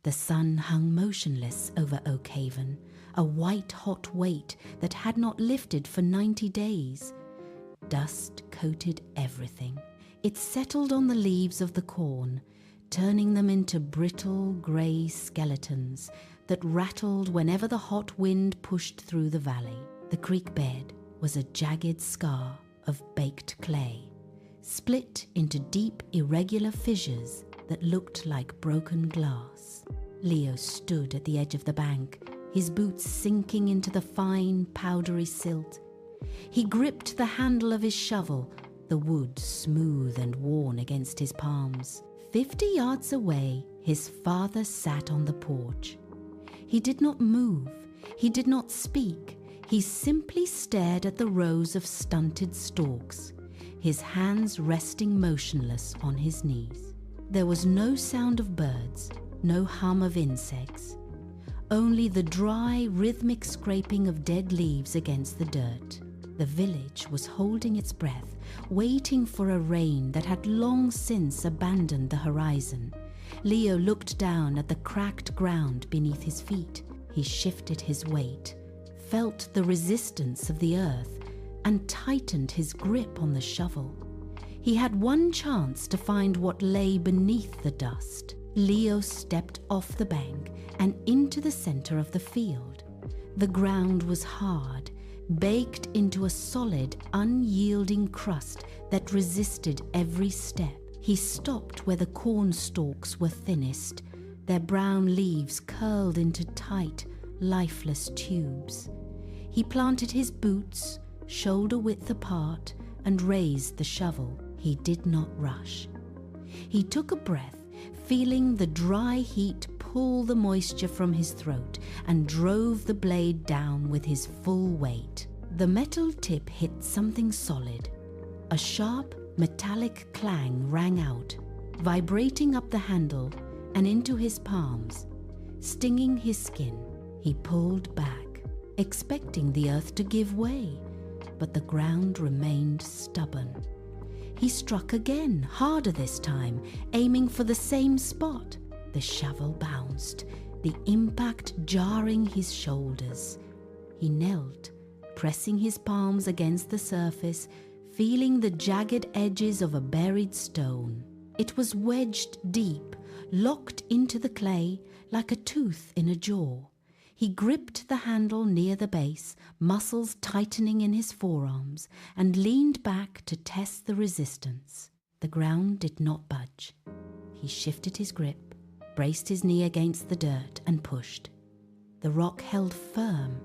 The sun hung motionless over Oakhaven, a white-hot weight that had not lifted for 90 days. Dust coated everything. It settled on the leaves of the corn, turning them into brittle grey skeletons that rattled whenever the hot wind pushed through the valley. The creek bed was a jagged scar of baked clay, split into deep, irregular fissures that looked like broken glass. Leo stood at the edge of the bank, his boots sinking into the fine, powdery silt. He gripped the handle of his shovel, the wood smooth and worn against his palms. 50 yards away, his father sat on the porch. He did not move. He did not speak. He simply stared at the rows of stunted stalks, his hands resting motionless on his knees. There was no sound of birds, no hum of insects, only the dry, rhythmic scraping of dead leaves against the dirt. The village was holding its breath, waiting for a rain that had long since abandoned the horizon. Leo looked down at the cracked ground beneath his feet. He shifted his weight, felt the resistance of the earth, and tightened his grip on the shovel. He had one chance to find what lay beneath the dust. Leo stepped off the bank and into the center of the field. The ground was hard, baked into a solid, unyielding crust that resisted every step. He stopped where the corn stalks were thinnest, their brown leaves curled into tight, lifeless tubes. He planted his boots, shoulder width apart, and raised the shovel. He did not rush. He took a breath, feeling the dry heat pull the moisture from his throat, and drove the blade down with his full weight. The metal tip hit something solid. A sharp, metallic clang rang out, vibrating up the handle and into his palms, stinging his skin. He pulled back, expecting the earth to give way, but the ground remained stubborn. He struck again, harder this time, aiming for the same spot. The shovel bounced, the impact jarring his shoulders. He knelt, pressing his palms against the surface, feeling the jagged edges of a buried stone. It was wedged deep, locked into the clay like a tooth in a jaw. He gripped the handle near the base, muscles tightening in his forearms, and leaned back to test the resistance. The ground did not budge. He shifted his grip, braced his knee against the dirt, and pushed. The rock held firm,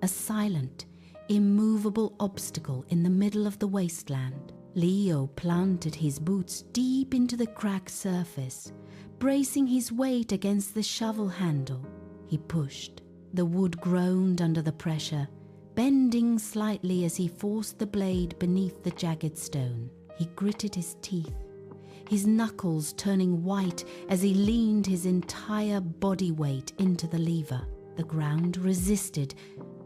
a silent, immovable obstacle in the middle of the wasteland. Leo planted his boots deep into the cracked surface, bracing his weight against the shovel handle. He pushed. The wood groaned under the pressure, bending slightly as he forced the blade beneath the jagged stone. He gritted his teeth, his knuckles turning white as he leaned his entire body weight into the lever. The ground resisted,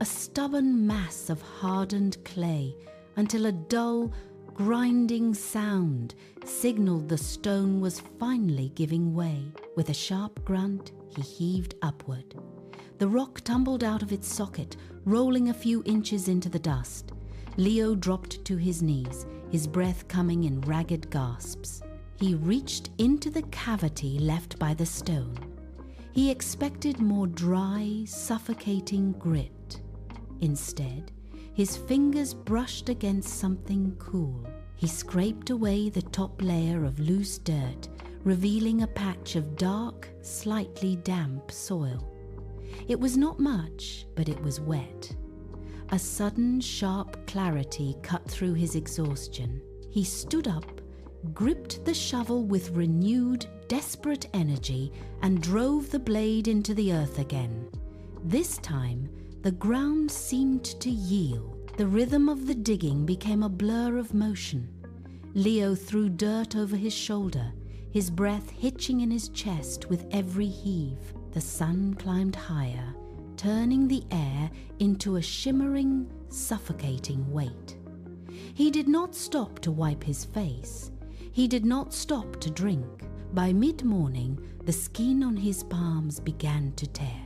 a stubborn mass of hardened clay, until a dull, grinding sound signaled the stone was finally giving way. With a sharp grunt, he heaved upward. The rock tumbled out of its socket, rolling a few inches into the dust. Leo dropped to his knees, his breath coming in ragged gasps. He reached into the cavity left by the stone. He expected more dry, suffocating grit. Instead, his fingers brushed against something cool. He scraped away the top layer of loose dirt, revealing a patch of dark, slightly damp soil. It was not much, but it was wet. A sudden, sharp clarity cut through his exhaustion. He stood up, gripped the shovel with renewed, desperate energy, and drove the blade into the earth again. This time, the ground seemed to yield. The rhythm of the digging became a blur of motion. Leo threw dirt over his shoulder, his breath hitching in his chest with every heave. The sun climbed higher, turning the air into a shimmering, suffocating weight. He did not stop to wipe his face. He did not stop to drink. By mid-morning, the skin on his palms began to tear.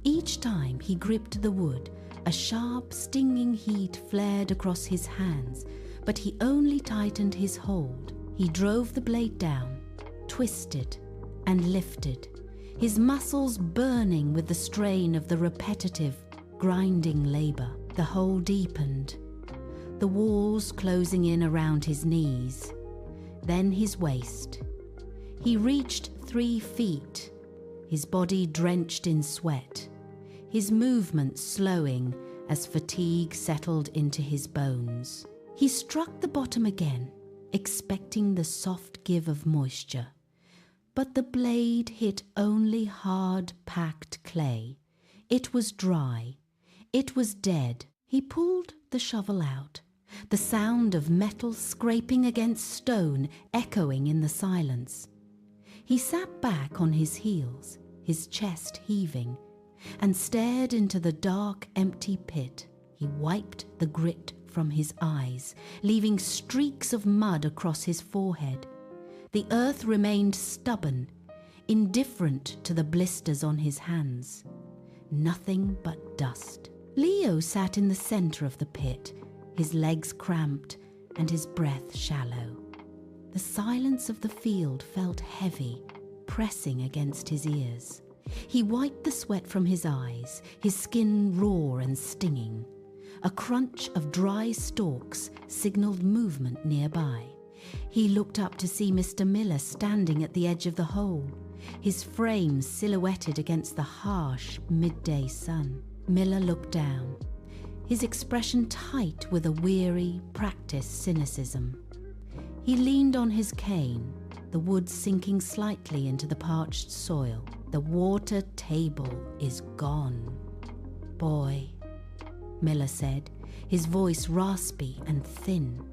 Each time he gripped the wood, a sharp, stinging heat flared across his hands, but he only tightened his hold. He drove the blade down, twisted, and lifted, his muscles burning with the strain of the repetitive, grinding labor. The hole deepened, the walls closing in around his knees, then his waist. He reached 3 feet, his body drenched in sweat, his movements slowing as fatigue settled into his bones. He struck the bottom again, expecting the soft give of moisture, but the blade hit only hard, packed clay. It was dry. It was dead. He pulled the shovel out, the sound of metal scraping against stone echoing in the silence. He sat back on his heels, his chest heaving, and stared into the dark, empty pit. He wiped the grit from his eyes, leaving streaks of mud across his forehead. The earth remained stubborn, indifferent to the blisters on his hands. Nothing but dust. Leo sat in the center of the pit, his legs cramped and his breath shallow. The silence of the field felt heavy, pressing against his ears. He wiped the sweat from his eyes, his skin raw and stinging. A crunch of dry stalks signaled movement nearby. He looked up to see Mr. Miller standing at the edge of the hole, his frame silhouetted against the harsh midday sun. Miller looked down, his expression tight with a weary, practiced cynicism. He leaned on his cane, the wood sinking slightly into the parched soil. The water table is gone. Boy, Miller said, his voice raspy and thin.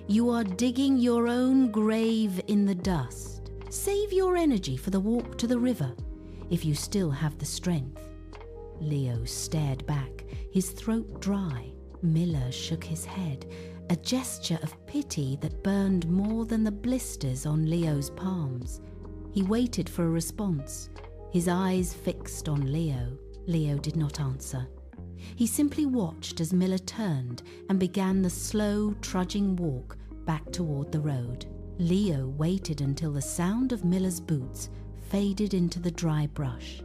You are digging your own grave in the dust. Save your energy for the walk to the river, if you still have the strength. Leo stared back, his throat dry. Miller shook his head, a gesture of pity that burned more than the blisters on Leo's palms. He waited for a response, his eyes fixed on Leo. Leo did not answer. He simply watched as Miller turned and began the slow, trudging walk back toward the road. Leo waited until the sound of Miller's boots faded into the dry brush.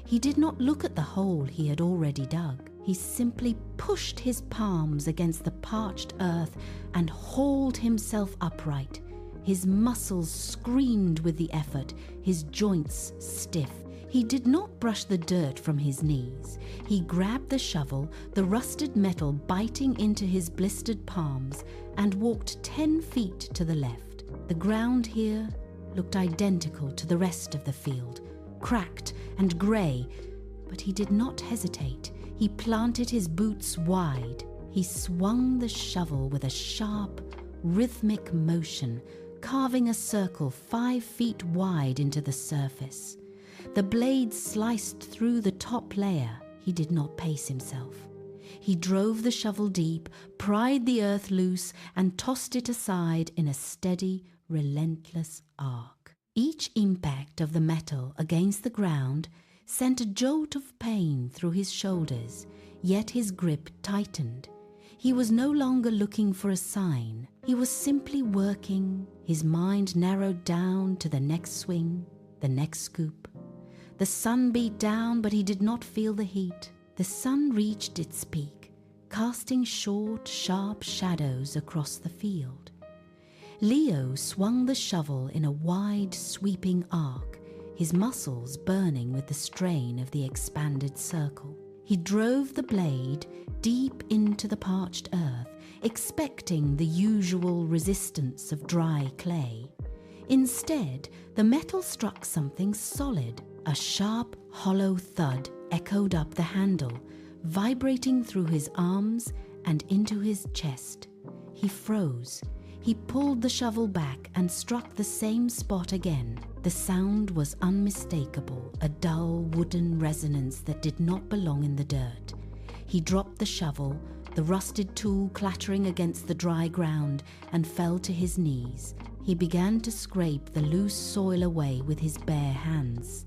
He did not look at the hole he had already dug. He simply pushed his palms against the parched earth and hauled himself upright. His muscles screamed with the effort, his joints stiff. He did not brush the dirt from his knees. He grabbed the shovel, the rusted metal biting into his blistered palms, and walked 10 feet to the left. The ground here looked identical to the rest of the field, cracked and grey, but he did not hesitate. He planted his boots wide. He swung the shovel with a sharp, rhythmic motion, carving a circle 5 feet wide into the surface. The blade sliced through the top layer. He did not pace himself. He drove the shovel deep, pried the earth loose, and tossed it aside in a steady, relentless arc. Each impact of the metal against the ground sent a jolt of pain through his shoulders, yet his grip tightened. He was no longer looking for a sign. He was simply working, his mind narrowed down to the next swing, the next scoop. The sun beat down, but he did not feel the heat. The sun reached its peak, casting short, sharp shadows across the field. Leo swung the shovel in a wide, sweeping arc, his muscles burning with the strain of the expanded circle. He drove the blade deep into the parched earth, expecting the usual resistance of dry clay. Instead, the metal struck something solid. A sharp, hollow thud echoed up the handle, vibrating through his arms and into his chest. He froze. He pulled the shovel back and struck the same spot again. The sound was unmistakable, a dull wooden resonance that did not belong in the dirt. He dropped the shovel, the rusted tool clattering against the dry ground, and fell to his knees, He began to scrape the loose soil away with his bare hands.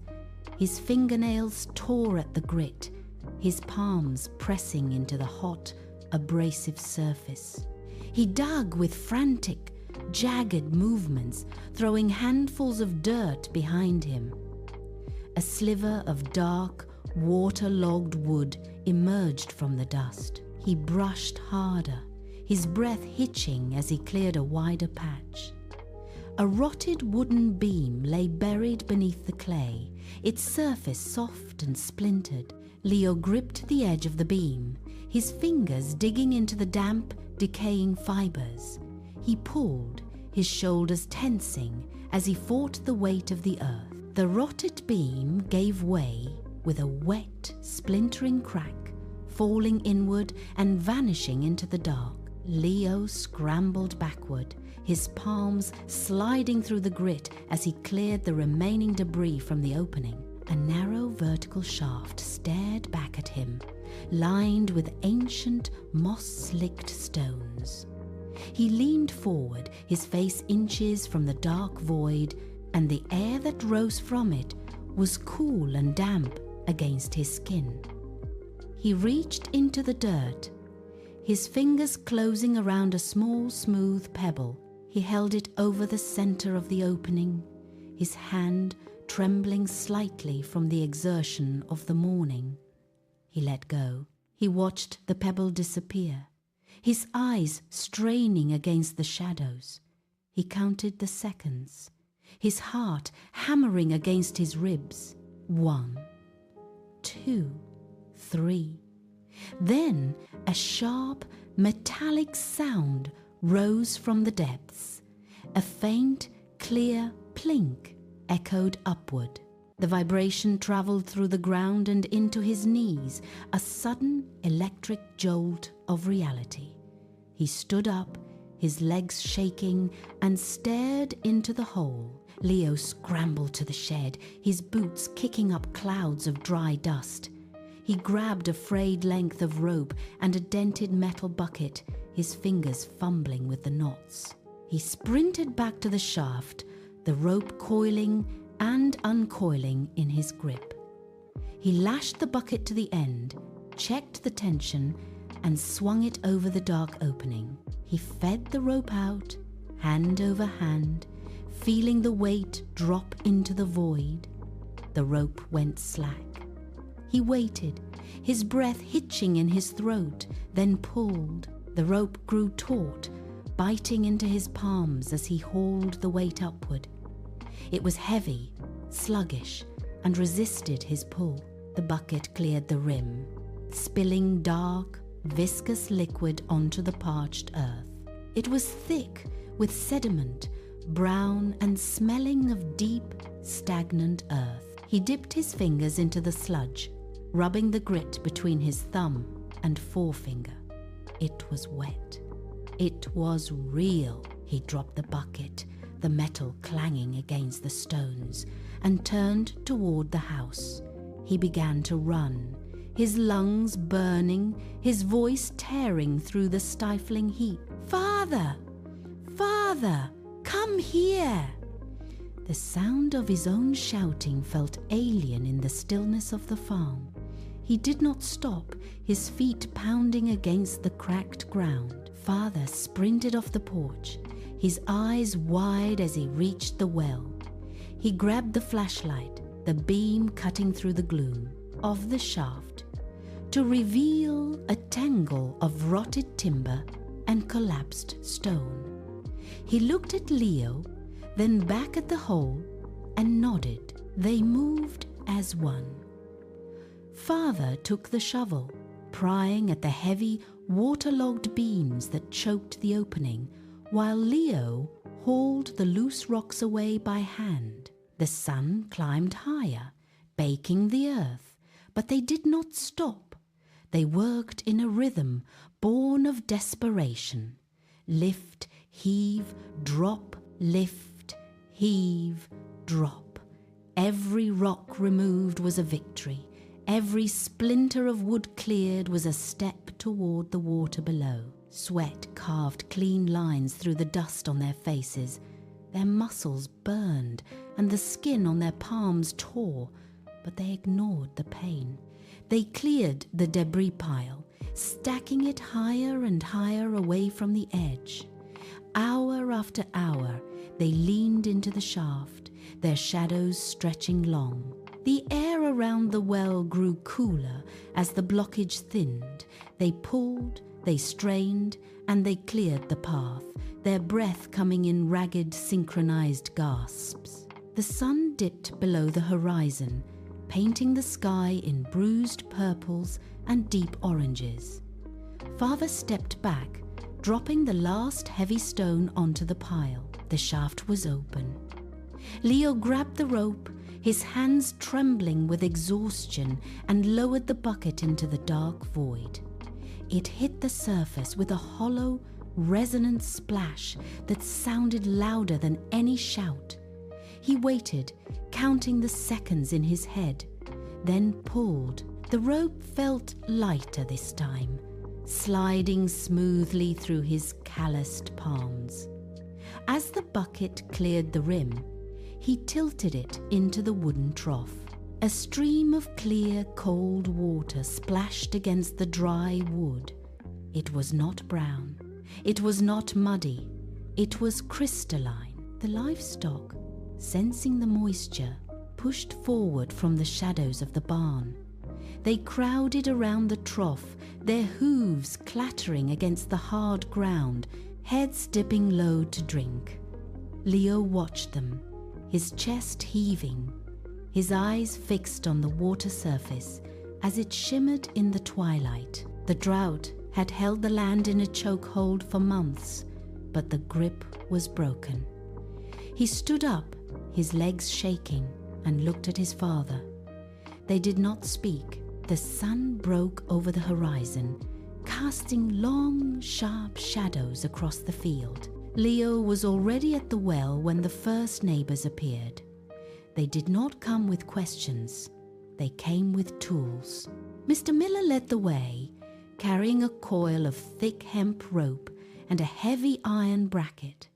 His fingernails tore at the grit, his palms pressing into the hot, abrasive surface. He dug with frantic, jagged movements, throwing handfuls of dirt behind him. A sliver of dark, waterlogged wood emerged from the dust. He brushed harder, his breath hitching as he cleared a wider patch. A rotted wooden beam lay buried beneath the clay, its surface soft and splintered. Leo gripped the edge of the beam, his fingers digging into the damp, decaying fibers. He pulled, his shoulders tensing as he fought the weight of the earth. The rotted beam gave way with a wet, splintering crack, falling inward and vanishing into the dark. Leo scrambled backward, his palms sliding through the grit as he cleared the remaining debris from the opening. A narrow vertical shaft stared back at him, lined with ancient, moss-slicked stones. He leaned forward, his face inches from the dark void, and the air that rose from it was cool and damp against his skin. He reached into the dirt, his fingers closing around a small, smooth pebble. He held it over the center of the opening, his hand trembling slightly from the exertion of the morning. He let go. He watched the pebble disappear, his eyes straining against the shadows. He counted the seconds, his heart hammering against his ribs. 1, 2, 3. Then a sharp, metallic sound rose from the depths. A faint, clear plink echoed upward. The vibration traveled through the ground and into his knees, a sudden electric jolt of reality. He stood up, his legs shaking, and stared into the hole. Leo scrambled to the shed, his boots kicking up clouds of dry dust. He grabbed a frayed length of rope and a dented metal bucket, his fingers fumbling with the knots. He sprinted back to the shaft, the rope coiling and uncoiling in his grip. He lashed the bucket to the end, checked the tension, and swung it over the dark opening. He fed the rope out, hand over hand, feeling the weight drop into the void. The rope went slack. He waited, his breath hitching in his throat, then pulled. The rope grew taut, biting into his palms as he hauled the weight upward. It was heavy, sluggish, and resisted his pull. The bucket cleared the rim, spilling dark, viscous liquid onto the parched earth. It was thick with sediment, brown and smelling of deep, stagnant earth. He dipped his fingers into the sludge, rubbing the grit between his thumb and forefinger. It was wet. It was real. He dropped the bucket, the metal clanging against the stones, and turned toward the house. He began to run, his lungs burning, his voice tearing through the stifling heat. "Father! Father! Come here!" The sound of his own shouting felt alien in the stillness of the farm. He did not stop, his feet pounding against the cracked ground. Father sprinted off the porch, his eyes wide as he reached the well. He grabbed the flashlight, the beam cutting through the gloom of the shaft, to reveal a tangle of rotted timber and collapsed stone. He looked at Leo, then back at the hole, and nodded. They moved as one. Father took the shovel, prying at the heavy, waterlogged beams that choked the opening, while Leo hauled the loose rocks away by hand. The sun climbed higher, baking the earth, but they did not stop. They worked in a rhythm born of desperation. Lift, heave, drop, lift, heave, drop. Every rock removed was a victory. Every splinter of wood cleared was a step toward the water below. Sweat carved clean lines through the dust on their faces. Their muscles burned and the skin on their palms tore, but they ignored the pain. They cleared the debris pile, stacking it higher and higher away from the edge. Hour after hour, they leaned into the shaft, their shadows stretching long. The air around the well grew cooler as the blockage thinned. They pulled, they strained, and they cleared the path, their breath coming in ragged, synchronized gasps. The sun dipped below the horizon, painting the sky in bruised purples and deep oranges. Father stepped back, dropping the last heavy stone onto the pile. The shaft was open. Leo grabbed the rope, his hands trembling with exhaustion, and lowered the bucket into the dark void. It hit the surface with a hollow, resonant splash that sounded louder than any shout. He waited, counting the seconds in his head, then pulled. The rope felt lighter this time, sliding smoothly through his calloused palms. As the bucket cleared the rim, he tilted it into the wooden trough. A stream of clear, cold water splashed against the dry wood. It was not brown. It was not muddy. It was crystalline. The livestock, sensing the moisture, pushed forward from the shadows of the barn. They crowded around the trough, their hooves clattering against the hard ground, heads dipping low to drink. Leo watched them, his chest heaving, his eyes fixed on the water surface as it shimmered in the twilight. The drought had held the land in a chokehold for months, but the grip was broken. He stood up, his legs shaking, and looked at his father. They did not speak. The sun broke over the horizon, casting long, sharp shadows across the field. Leo was already at the well when the first neighbors appeared. They did not come with questions. They came with tools. Mr. Miller led the way, carrying a coil of thick hemp rope and a heavy iron bracket.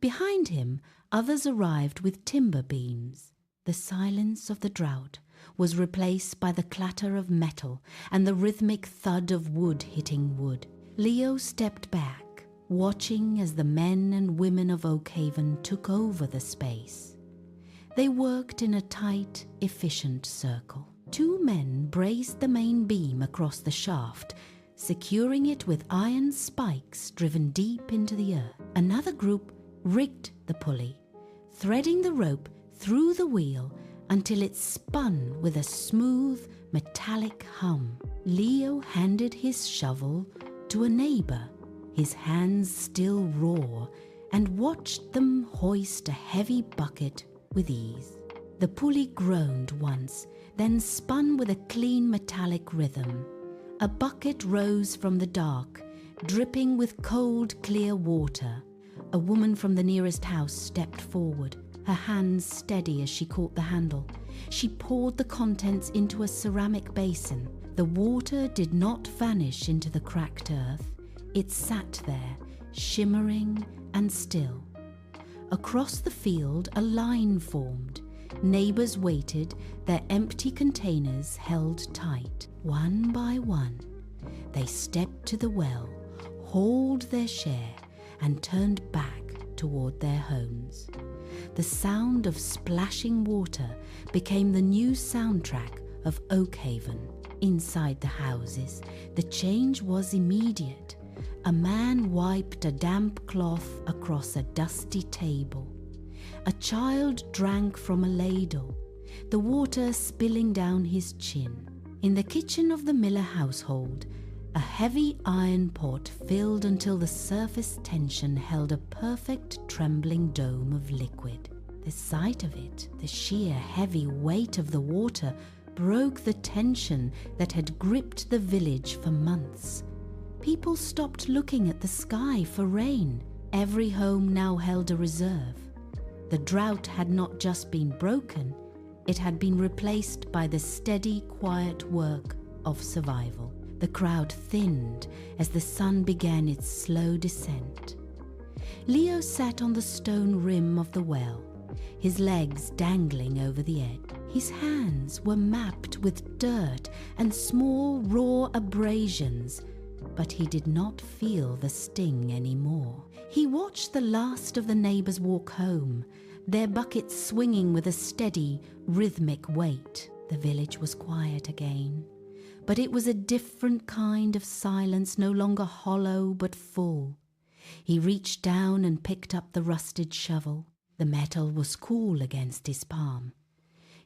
Behind him, others arrived with timber beams. The silence of the drought was replaced by the clatter of metal and the rhythmic thud of wood hitting wood. Leo stepped back, watching as the men and women of Oakhaven took over the space. They worked in a tight, efficient circle. Two men braced the main beam across the shaft, securing it with iron spikes driven deep into the earth. Another group rigged the pulley, threading the rope through the wheel until it spun with a smooth, metallic hum. Leo handed his shovel to a neighbor, his hands still raw, and watched them hoist a heavy bucket with ease. The pulley groaned once, then spun with a clean metallic rhythm. A bucket rose from the dark, dripping with cold, clear water. A woman from the nearest house stepped forward, her hands steady as she caught the handle. She poured the contents into a ceramic basin. The water did not vanish into the cracked earth. It sat there, shimmering and still. Across the field, a line formed. Neighbors waited, their empty containers held tight. One by one, they stepped to the well, hauled their share, and turned back toward their homes. The sound of splashing water became the new soundtrack of Oakhaven. Inside the houses, the change was immediate. A man wiped a damp cloth across a dusty table. A child drank from a ladle, the water spilling down his chin. In the kitchen of the Miller household, a heavy iron pot filled until the surface tension held a perfect trembling dome of liquid. The sight of it, the sheer heavy weight of the water, broke the tension that had gripped the village for months. People stopped looking at the sky for rain. Every home now held a reserve. The drought had not just been broken, it had been replaced by the steady, quiet work of survival. The crowd thinned as the sun began its slow descent. Leo sat on the stone rim of the well, his legs dangling over the edge. His hands were mapped with dirt and small raw abrasions, but he did not feel the sting anymore. He watched the last of the neighbors walk home, their buckets swinging with a steady, rhythmic weight. The village was quiet again, but it was a different kind of silence, no longer hollow but full. He reached down and picked up the rusted shovel. The metal was cool against his palm.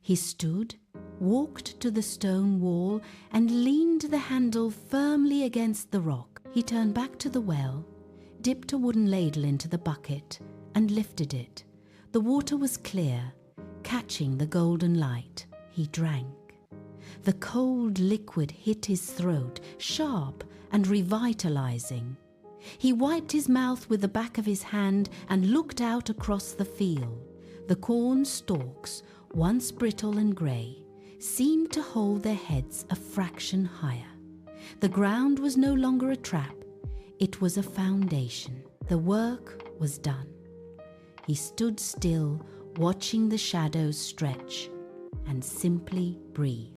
He stood, walked to the stone wall, and leaned the handle firmly against the rock. He turned back to the well, dipped a wooden ladle into the bucket, and lifted it. The water was clear, catching the golden light. He drank. The cold liquid hit his throat, sharp and revitalizing. He wiped his mouth with the back of his hand and looked out across the field. The corn stalks, once brittle and grey, seemed to hold their heads a fraction higher. The ground was no longer a trap, it was a foundation. The work was done. He stood still, watching the shadows stretch, and simply breathed.